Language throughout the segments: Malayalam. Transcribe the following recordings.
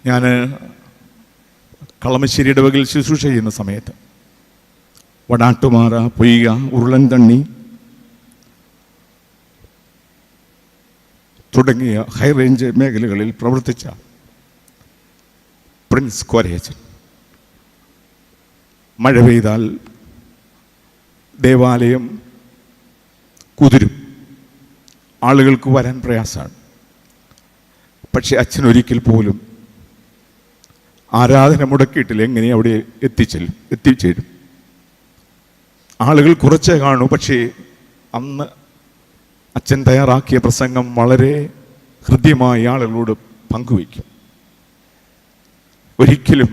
ഞാൻ കളമശ്ശേരി ഇടവകയിൽ ശുശ്രൂഷ ചെയ്യുന്ന സമയത്ത് വടാട്ടുമാറ, പൊയ്ക, ഉരുളൻതണ്ണി തുടങ്ങിയ ഹൈ റേഞ്ച് മേഖലകളിൽ പ്രവർത്തിച്ച പ്രിൻസ് കോരയച്ചൻ മഴ പെയ്താൽ ദേവാലയം കുതിരും, ആളുകൾക്ക് വരാൻ പ്രയാസമാണ്. പക്ഷെ അച്ഛൻ ഒരിക്കൽ പോലും ആരാധന മുടക്കിയിട്ടില്ല. എങ്ങനെ അവിടെ എത്തിച്ചേരും. ആളുകൾ കുറച്ചേ കാണൂ, പക്ഷേ അന്ന് അച്ഛൻ തയ്യാറാക്കിയ പ്രസംഗം വളരെ ഹൃദ്യമായി ആളുകളോട് പങ്കുവയ്ക്കും. ഒരിക്കലും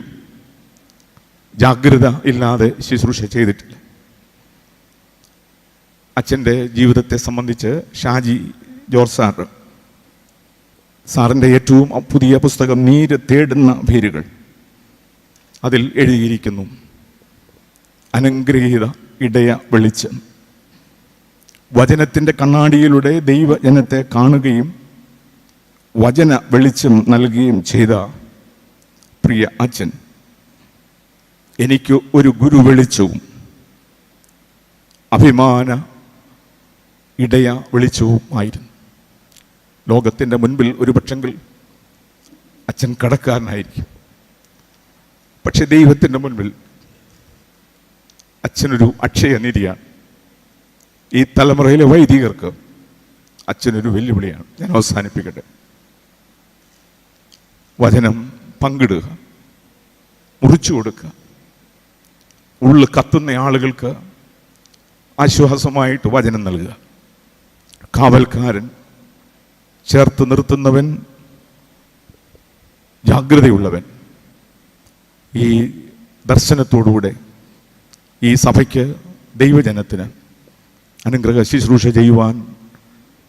ജാഗ്രത ഇല്ലാതെ ശുശ്രൂഷ ചെയ്തിട്ടില്ല. അച്ഛൻ്റെ ജീവിതത്തെ സംബന്ധിച്ച് ഷാജി ജോർജ് സാറിൻ്റെ ഏറ്റവും പുതിയ പുസ്തകം നീര് തേടുന്ന വേരുകൾ, അതിൽ എഴുതിയിരിക്കുന്നു, അനുഗ്രഹീത ഇടയ വെളിച്ചം. വചനത്തിൻ്റെ കണ്ണാടിയിലൂടെ ദൈവജനത്തെ കാണുകയും വചന വെളിച്ചം നൽകുകയും ചെയ്ത പ്രിയ അച്ഛൻ എനിക്ക് ഒരു ഗുരു വെളിച്ചവും അഭിമാന ഇടയ വെളിച്ചവും ആയിരുന്നു. ലോകത്തിൻ്റെ മുൻപിൽ ഒരു പക്ഷെങ്കിൽ അച്ഛൻ കടക്കാരനായിരിക്കും, പക്ഷെ ദൈവത്തിൻ്റെ മുൻപിൽ അച്ഛനൊരു അക്ഷയനിധിയാണ്. ഈ തലമുറയിലെ വൈദികർക്ക് അച്ഛനൊരു വെല്ലുവിളിയാണ്. ഞാൻ അവസാനിപ്പിക്കട്ടെ. വചനം പങ്കിടുക, മുറിച്ചു കൊടുക്കുക, ഉള്ളിൽ കത്തുന്ന ആളുകൾക്ക് ആശ്വാസമായിട്ട് വചനം നൽകുക. കാവൽക്കാരൻ, ചേർത്ത് നിർത്തുന്നവൻ, ജാഗ്രതയുള്ളവൻ. ഈ ദർശനത്തോടുകൂടെ ഈ സഭയ്ക്ക്, ദൈവജനത്തിന് അനുഗ്രഹ ശുശ്രൂഷ ചെയ്യുവാൻ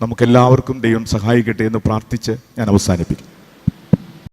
നമുക്കെല്ലാവർക്കും ദൈവം സഹായിക്കട്ടെ എന്ന് പ്രാർത്ഥിച്ച് ഞാൻ അവസാനിപ്പിക്കും.